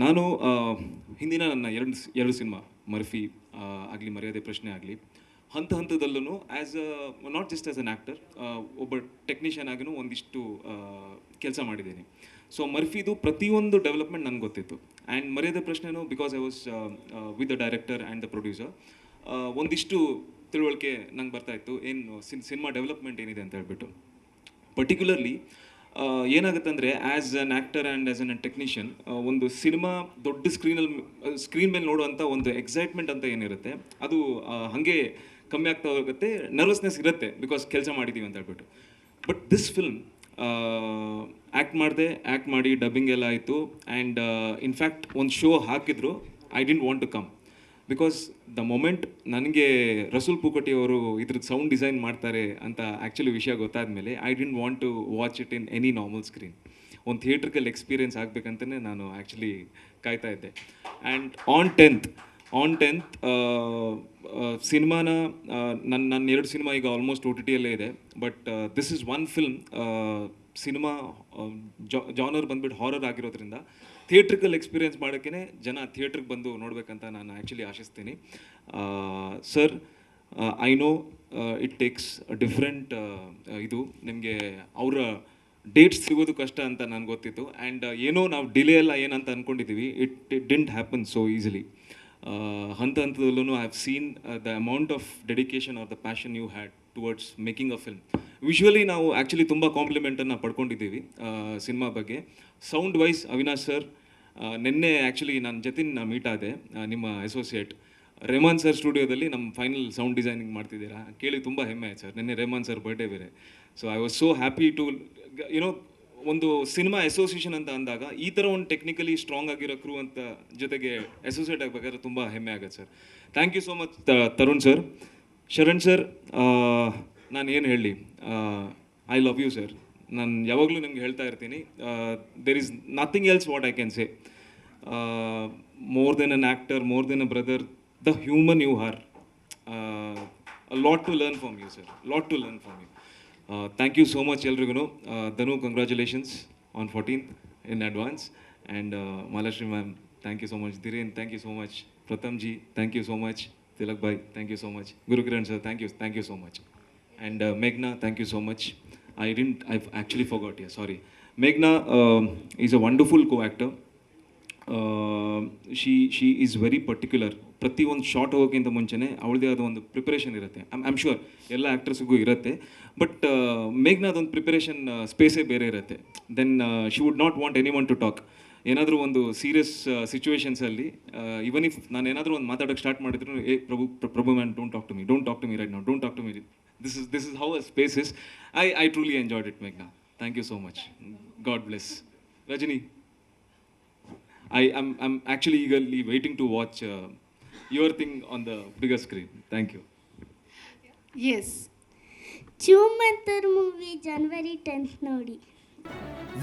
ನಾನು ಹಿಂದಿನ ನನ್ನ ಎರಡು ಸಿನಿಮಾ ಮರ್ಫಿ ಆಗಲಿ, ಮರ್ಯಾದೆ ಪ್ರಶ್ನೆ ಆಗಲಿ, ಹಂತದಲ್ಲೂ as not just as an actor, ಒಬ್ಬ ಟೆಕ್ನಿಷಿಯನ್ ಆಗಿನೂ ಒಂದಿಷ್ಟು ಕೆಲಸ ಮಾಡಿದ್ದೀನಿ. ಸೊ ಮರ್ಫಿದು ಪ್ರತಿಯೊಂದು ಡೆವಲಪ್ಮೆಂಟ್ ನನಗೆ ಗೊತ್ತಿತ್ತು. ಆ್ಯಂಡ್ ಮರ್ಯಾದೆ ಪ್ರಶ್ನೆನೂ because I was with the director and the producer, ಒಂದಿಷ್ಟು ತಿಳುವಳಿಕೆ ನಂಗೆ ಬರ್ತಾಯಿತ್ತು ಏನು ಸಿನಿಮಾ ಡೆವಲಪ್ಮೆಂಟ್ ಏನಿದೆ ಅಂತ ಹೇಳ್ಬಿಟ್ಟು. ಪರ್ಟಿಕ್ಯುಲರ್ಲಿ ಏನಾಗುತ್ತೆ ಅಂದರೆ as an actor and as an technician, ಒಂದು ಸಿನಿಮಾ ದೊಡ್ಡ ಸ್ಕ್ರೀನ್ ಮೇಲೆ ನೋಡುವಂಥ ಒಂದು ಎಕ್ಸೈಟ್ಮೆಂಟ್ ಅಂತ ಏನಿರುತ್ತೆ ಅದು ಹಾಗೆ ಕಮ್ಮಿ ಆಗ್ತಾ ಹೋಗುತ್ತೆ. ನರ್ವಸ್ನೆಸ್ ಇರುತ್ತೆ ಬಿಕಾಸ್ ಕೆಲಸ ಮಾಡಿದ್ದೀವಿ ಅಂತ ಹೇಳ್ಬಿಟ್ಟು. ಬಟ್ ದಿಸ್ ಫಿಲ್ಮ್ ಆ್ಯಕ್ಟ್ ಮಾಡಿ ಡಬ್ಬಿಂಗ್ ಎಲ್ಲ ಆಯಿತು. ಆ್ಯಂಡ್ ಇನ್ಫ್ಯಾಕ್ಟ್ ಒಂದು ಶೋ ಹಾಕಿದ್ರು, I didn't want to come because the moment ನನಗೆ ರಸೂಲ್ ಪೂಕಟಿ ಅವರು ಇದ್ರದ್ದು ಸೌಂಡ್ ಡಿಸೈನ್ ಮಾಡ್ತಾರೆ ಅಂತ ಆ್ಯಕ್ಚುಲಿ ವಿಷಯ ಗೊತ್ತಾದ ಮೇಲೆ I didn't want to watch it in any normal screen. ಒಂದು ಥಿಯೇಟ್ರಿಕಲ್ ಎಕ್ಸ್ಪೀರಿಯನ್ಸ್ ಆಗಬೇಕಂತಲೇ ನಾನು ಆ್ಯಕ್ಚುಲಿ ಕಾಯ್ತಾ ಇದ್ದೆ. ಆ್ಯಂಡ್ ಆನ್ ಟೆಂತ್ ಸಿನಿಮಾನ ನನ್ನ 2 ಸಿನಿಮಾ ಈಗ ಆಲ್ಮೋಸ್ಟ್ OTT ಯಲ್ಲೇ ಇದೆ. But this is one film, cinema genre ಬಂದ್ಬಿಟ್ಟು ಹಾರರ್ ಆಗಿರೋದ್ರಿಂದ ಥಿಯೇಟ್ರಿಕಲ್ ಎಕ್ಸ್ಪೀರಿಯನ್ಸ್ ಮಾಡೋಕ್ಕೇ ಜನ ಥಿಯೇಟ್ರಿಗೆ ಬಂದು ನೋಡಬೇಕಂತ ನಾನು ಆ್ಯಕ್ಚುಲಿ ಆಶಿಸ್ತೀನಿ. Sir, I know it takes different ಇದು ನಿಮಗೆ ಅವರ ಡೇಟ್ಸ್ ಸಿಗೋದು ಕಷ್ಟ ಅಂತ ನನಗೆ ಗೊತ್ತಿತ್ತು. ಆ್ಯಂಡ್ ಏನೋ ನಾವು ಡಿಲೇ ಎಲ್ಲ ಏನಂತ ಅಂದ್ಕೊಂಡಿದ್ದೀವಿ, it didn't happen so easily. ಹಂತದಲ್ಲೂ I have seen the amount of dedication or the passion you had towards making a film. Visually ನಾವು ಆ್ಯಕ್ಚುಲಿ ತುಂಬ ಕಾಂಪ್ಲಿಮೆಂಟನ್ನು ಪಡ್ಕೊಂಡಿದ್ದೀವಿ ಸಿನಿಮಾ ಬಗ್ಗೆ. ಸೌಂಡ್ ವೈಸ್ ಅವಿನಾಶ್ ಸರ್, ನಿನ್ನೆ ಆ್ಯಕ್ಚುಲಿ ನಾನು ಜತಿನ್ ಮೀಟ್ ಆದೆ, ನಿಮ್ಮ ಅಸೋಸಿಯೇಟ್ ರೆಹಮಾನ್ ಸರ್ ಸ್ಟುಡಿಯೋದಲ್ಲಿ ನಮ್ಮ ಫೈನಲ್ ಸೌಂಡ್ ಡಿಸೈನಿಂಗ್ ಮಾಡ್ತಿದ್ದೀರಾ ಕೇಳಿ ತುಂಬ ಹೆಮ್ಮೆ ಆಯ್ತು ಸರ್. ನಿನ್ನೆ ರೆಹಮಾನ್ ಸರ್ ಬರ್ಡೇ ಬೇರೆ. So I was so happy to you know ಒಂದು ಸಿನಿಮಾ ಅಸೋಸಿಯೇಷನ್ ಅಂತ ಅಂದಾಗ ಈ ಥರ ಒಂದು ಟೆಕ್ನಿಕಲಿ ಸ್ಟ್ರಾಂಗ್ ಆಗಿರೋ ಕ್ರೂ ಅಂತ ಜೊತೆಗೆ ಅಸೋಸಿಯೇಟ್ ಆಗಬೇಕಾದ್ರೆ ತುಂಬ ಹೆಮ್ಮೆ ಆಗುತ್ತೆ sir. Thank you so much Tarun sir. Sharan sir, ನಾನು ಏನು ಹೇಳಲಿ, ಐ ಲವ್ ಯು ಸರ್. ನಾನು ಯಾವಾಗಲೂ ನಿಮ್ಗೆ ಹೇಳ್ತಾ ಇರ್ತೀನಿ, there is nothing else what I can say. More than an actor, more than a brother, the human you are. Lot to learn from you sir, lot to learn from you. Thank you so much ಎಲ್ರಿಗೂ. Dhanu, congratulations on 14th in advance. And Malashri ma'am, thank you so much. Dhiren, thank you so much. Pratham ji, thank you so much. Tilak bhai, thank you so much. Gurukiran sir, thank you so much. And ಮೇಘ್ನಾ, thank you so much. I've actually forgot, yeah, sorry. Meghna is a wonderful co-actor. She is very particular. ಪ್ರತಿ ಒಂದು short ಹೋಗೋಕ್ಕಿಂತ ಮುಂಚೆನೇ ಅವಳದೇ ಆದ ಒಂದು preparation ಇರುತ್ತೆ. I'm sure ಎಲ್ಲ ಆ್ಯಕ್ಟರ್ಸ್ಗೂ ಇರುತ್ತೆ. But ಮೇಘ್ನಾದೊಂದು preparation ಸ್ಪೇಸೇ ಬೇರೆ ಇರುತ್ತೆ. Then she would not want any one to talk. ಏನಾದರೂ ಒಂದು ಸೀರಿಯಸ್ ಸಿಚುವೇಶನ್ಸಲ್ಲಿ ಇವನ್ ಇಫ್ ನಾನು ಏನಾದರೂ ಒಂದು ಮಾತಾಡೋಕ್ಕೆ ಸ್ಟಾರ್ಟ್ ಮಾಡಿದ್ರು, Prabhu man, don't talk to me right now, don't talk to me. This is how a space is. I truly enjoyed it, Meghna. Thank you so much. God bless. Rajini, I'm actually eagerly waiting to watch your thing on the bigger screen. Thank you. Yes. Chumantar movie January 10th ನೋಡಿ.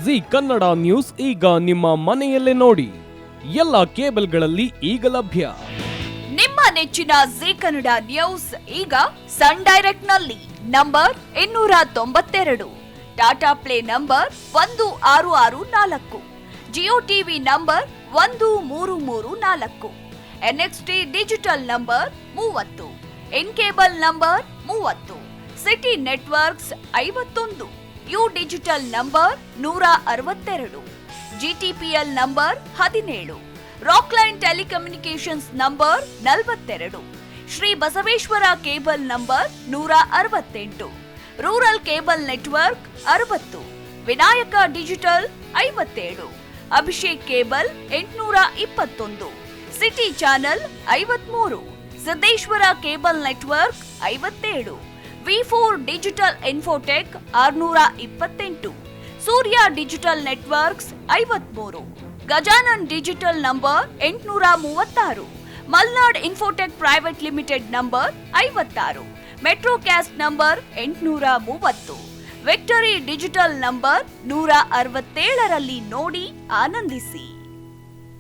G Kannada news ಈಗ ನಿಮ್ಮ ಮನೆಯಲ್ಲೇ ನೋಡಿ. ಎಲ್ಲ ಕೇಬಲ್ಗಳಲ್ಲಿ ಈಗ ಲಭ್ಯ. ನಿಮ್ಮ ನೆಚ್ಚಿನ ಜಿ ಕನ್ನಡ ನ್ಯೂಸ್ ಈಗ ಸನ್ ಡೈರೆಕ್ಟ್ ನಲ್ಲಿ number 292, Tata play number 1664, Jio TV number 1334, NXT digital number 30, in cable number 30, city networks 51, U digital number 162, GTPL number 17, Rockline telecommunications number 42, Shri Basaveshwara cable number 168, rural cable network 60, Vinayaka digital 57, Abhishek cable 821, city channel 53, Siddeshwara cable network 57, V4 digital Infotech 628, Surya digital networks 53, Gajanan digital number 836, Malnad Infotech Private Limited number 56, Metrocast number 830, Victory Digital number 167ರಲ್ಲಿ ನೋಡಿ ಆನಂದಿಸಿ.